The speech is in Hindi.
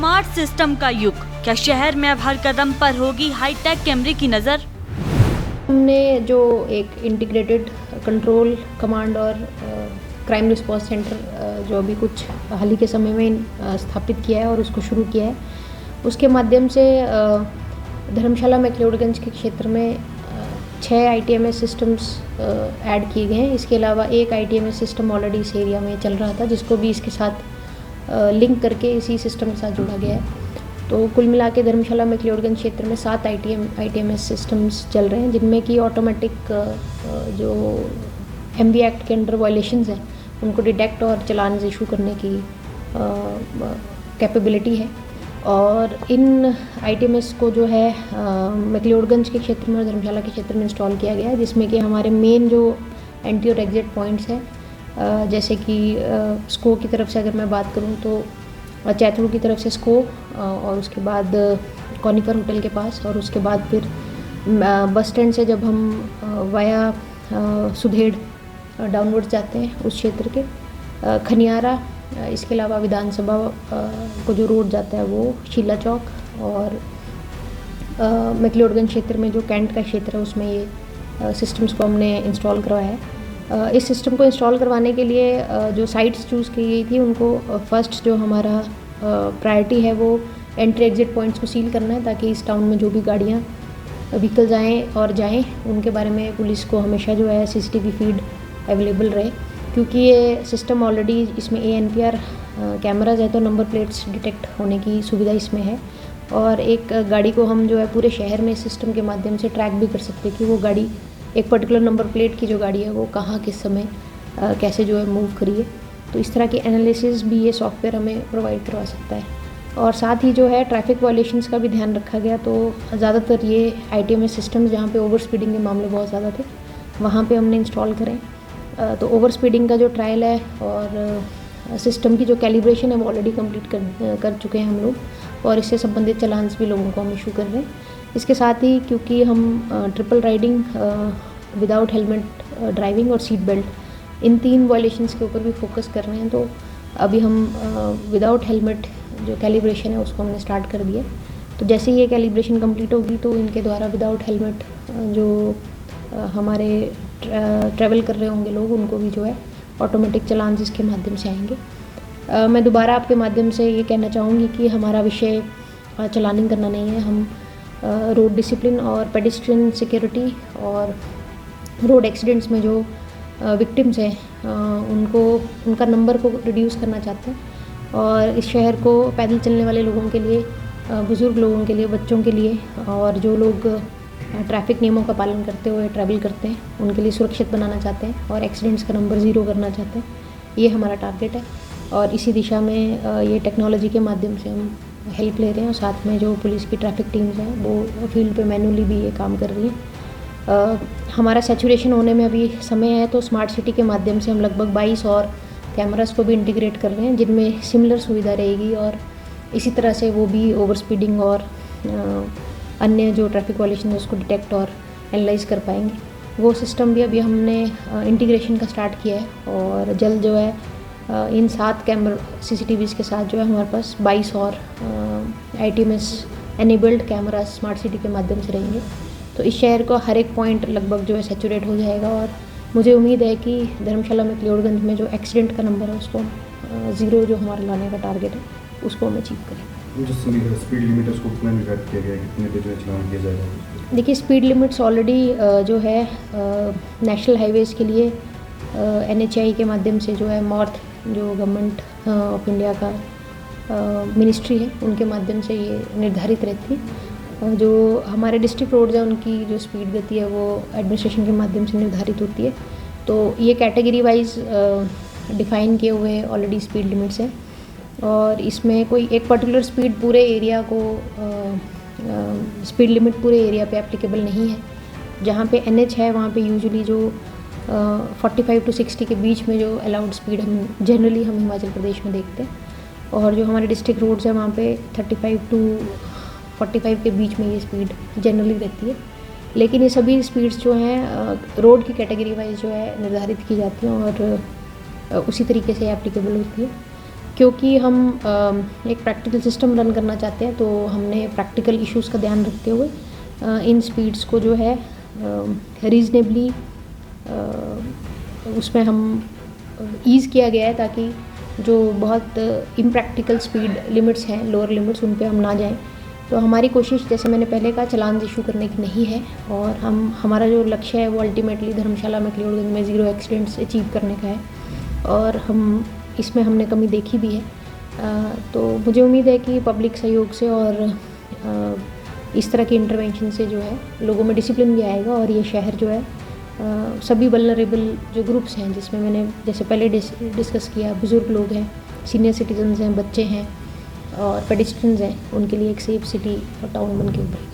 स्मार्ट सिस्टम का युग, क्या शहर में अब हर कदम पर होगी हाईटेक कैमरे की नज़र? हमने जो एक इंटीग्रेटेड कंट्रोल कमांड और क्राइम रिस्पॉन्स सेंटर जो अभी कुछ हाल ही के समय में स्थापित किया है और उसको शुरू किया है, उसके माध्यम से धर्मशाला मैक्लोडगंज के क्षेत्र में 6 ITMS सिस्टम्स ऐड किए गए हैं। इसके अलावा एक ITMS सिस्टम ऑलरेडी इस एरिया में चल रहा था, जिसको भी इसके साथ लिंक करके इसी सिस्टम के साथ जोड़ा गया है। तो कुल मिला के धर्मशाला मैक्लोडगंज क्षेत्र में 7 ITMS सिस्टम्स चल रहे हैं, जिनमें कि ऑटोमेटिक जो MV एक्ट के अंडर वायलेशंस हैं उनको डिटेक्ट और चालान इशू करने की कैपेबिलिटी है। और इन ITMS को जो है मैक्लोडगंज के क्षेत्र में और धर्मशाला के क्षेत्र में इंस्टॉल किया गया है, जिसमें कि हमारे मेन जो एंट्री और एग्जिट पॉइंट्स हैं, जैसे कि स्को की तरफ से अगर मैं बात करूं तो चैथरू की तरफ से स्को, और उसके बाद कॉनिफर होटल के पास, और उसके बाद फिर बस स्टैंड से जब हम वाया सुधेड़ डाउनवर्ड्स जाते हैं उस क्षेत्र के खनियारा, इसके अलावा विधानसभा को जो रोड जाता है वो शीला चौक, और मैक्लोडगंज क्षेत्र में जो कैंट का क्षेत्र है उसमें ये सिस्टम्स को हमने इंस्टॉल करवाया है। इस सिस्टम को इंस्टॉल करवाने के लिए जो साइट्स चूज़ की गई थी उनको फर्स्ट जो हमारा प्रायोरिटी है वो एंट्री एग्जिट पॉइंट्स को सील करना है, ताकि इस टाउन में जो भी गाड़ियाँ व्हीकल्स आएँ और जाएँ उनके बारे में पुलिस को हमेशा जो है CCTV फीड अवेलेबल रहे, क्योंकि ये सिस्टम ऑलरेडी इसमें ANPR कैमराज है, तो नंबर प्लेट्स डिटेक्ट होने की सुविधा इसमें है। और एक गाड़ी को हम जो है पूरे शहर में सिस्टम के माध्यम से ट्रैक भी कर सकते हैं कि वो गाड़ी एक पर्टिकुलर नंबर प्लेट की जो गाड़ी है वो कहाँ किस समय कैसे जो है मूव करी है। तो इस तरह की एनालिसिस भी ये सॉफ्टवेयर हमें प्रोवाइड करवा सकता है। और साथ ही जो है ट्रैफिक वायलेशंस का भी ध्यान रखा गया, तो ज़्यादातर ये ITMS सिस्टम्स जहाँ पे ओवर स्पीडिंग के मामले बहुत ज़्यादा थे वहाँ पे हमने इंस्टॉल करें। तो ओवर स्पीडिंग का जो ट्रायल है और सिस्टम की जो कैलिब्रेशन है वो ऑलरेडी कंप्लीट कर चुके हैं हम लोग, और इससे संबंधित चालान्स भी लोगों को हम इशू कर रहे हैं। इसके साथ ही क्योंकि हम triple riding, without helmet driving और सीट बेल्ट, इन 3 वायलेशंस के ऊपर भी फोकस कर रहे हैं, तो अभी हम विदाउट हेलमेट जो कैलिब्रेशन है उसको हमने स्टार्ट कर दिया। तो जैसे ही ये कैलिब्रेशन कंप्लीट होगी तो इनके द्वारा विदाउट हेलमेट जो हमारे ट्रैवल कर रहे होंगे लोग, उनको भी जो है ऑटोमेटिक चालान इसके माध्यम से आएंगे। मैं दोबारा आपके माध्यम से ये कहना चाहूँगी कि हमारा विषय चालानिंग करना नहीं है। हम रोड डिसिप्लिन और पेडेस्ट्रियन सिक्योरिटी और रोड एक्सीडेंट्स में जो विक्टिम्स हैं उनका नंबर को रिड्यूस करना चाहते हैं, और इस शहर को पैदल चलने वाले लोगों के लिए, बुज़ुर्ग लोगों के लिए, बच्चों के लिए, और जो लोग ट्रैफिक नियमों का पालन करते हुए ट्रैवल करते हैं उनके लिए सुरक्षित बनाना चाहते हैं, और एक्सीडेंट्स का नंबर 0 करना चाहते हैं। ये हमारा टारगेट है, और इसी दिशा में ये टेक्नोलॉजी के माध्यम से हम हेल्प ले रहे हैं, और साथ में जो पुलिस की ट्रैफिक टीम्स हैं वो फील्ड पे मैनुअली भी ये काम कर रही हैं। हमारा सैचुरेशन होने में अभी समय है, तो स्मार्ट सिटी के माध्यम से हम लगभग 22 और कैमरास को भी इंटीग्रेट कर रहे हैं, जिनमें सिमिलर सुविधा रहेगी, और इसी तरह से वो भी ओवर स्पीडिंग और अन्य जो ट्रैफिक वायलेशन है उसको डिटेक्ट और एनालाइज कर पाएंगे। वो सिस्टम भी अभी हमने इंटीग्रेशन का स्टार्ट किया है, और जल्द जो है इन 7 CCTVs के साथ जो है हमारे पास 22 और ITMS enabled camera smart city के माध्यम से रहेंगे। तो इस शहर को हर एक पॉइंट लगभग जो है सैचुरेट हो जाएगा, और मुझे उम्मीद है कि धर्मशाला मैक्लोडगंज में जो एक्सीडेंट का नंबर है उसको 0 जो हमारा लाने का टारगेट है उसको हम अचीव करें। जो स्पीड लिमिट उसको कितना निर्धारित किया गया है, कितने तेज में चलान किया जाएगा? देखिए, स्पीड लिमिट्स ऑलरेडी जो है नेशनल हाईवेज़ के लिए NHAI के माध्यम से जो है MORTH जो गवर्नमेंट ऑफ इंडिया का मिनिस्ट्री है उनके माध्यम से ये निर्धारित रहती है। जो हमारे डिस्ट्रिक्ट रोड्स हैं उनकी जो स्पीड गति है वो एडमिनिस्ट्रेशन के माध्यम से निर्धारित होती है। तो ये कैटेगरी वाइज डिफ़ाइन किए हुए ऑलरेडी स्पीड लिमिट्स हैं, और इसमें कोई एक पर्टिकुलर स्पीड पूरे एरिया को स्पीड लिमिट पूरे एरिया पे एप्लीकेबल नहीं है। जहाँ पे NH है वहाँ पे यूजुअली जो 45 to 60 के बीच में जो अलाउड स्पीड हम हिमाचल प्रदेश में देखते हैं, और जो हमारे डिस्ट्रिक्ट रोड्स हैं वहाँ पे 35 to 45 के बीच में ये स्पीड जनरली रहती है। लेकिन ये सभी स्पीड्स जो हैं रोड की कैटेगरी वाइज जो है निर्धारित की जाती हैं, और उसी तरीके से एप्लीकेबल होती है। क्योंकि हम एक प्रैक्टिकल सिस्टम रन करना चाहते हैं, तो हमने प्रैक्टिकल इश्यूज़ का ध्यान रखते हुए इन स्पीड्स को जो है रीज़नेबली उसमें हम ईज़ किया गया है, ताकि जो बहुत इम्प्रैक्टिकल स्पीड लिमिट्स हैं, लोअर लिमिट्स, उन पे हम ना जाएं। तो हमारी कोशिश, जैसे मैंने पहले कहा, चालान इशू करने की नहीं है, और हमारा जो लक्ष्य है वो अल्टीमेटली धर्मशाला मैक्लियोडगंज में 0 एक्सीडेंट्स अचीव करने का है, और हम इसमें हमने कमी देखी भी है। तो मुझे उम्मीद है कि पब्लिक सहयोग से और इस तरह के इंटरवेंशन से जो है लोगों में डिसिप्लिन भी आएगा, और ये शहर जो है सभी वल्नरेबल जो ग्रुप्स हैं, जिसमें मैंने जैसे पहले डिस्कस किया, बुज़ुर्ग लोग हैं, सीनियर सिटीजन्स हैं, बच्चे हैं और पेडिस्ट्रियंस हैं, उनके लिए एक सेफ सिटी और टाउन बन के उभरेगा।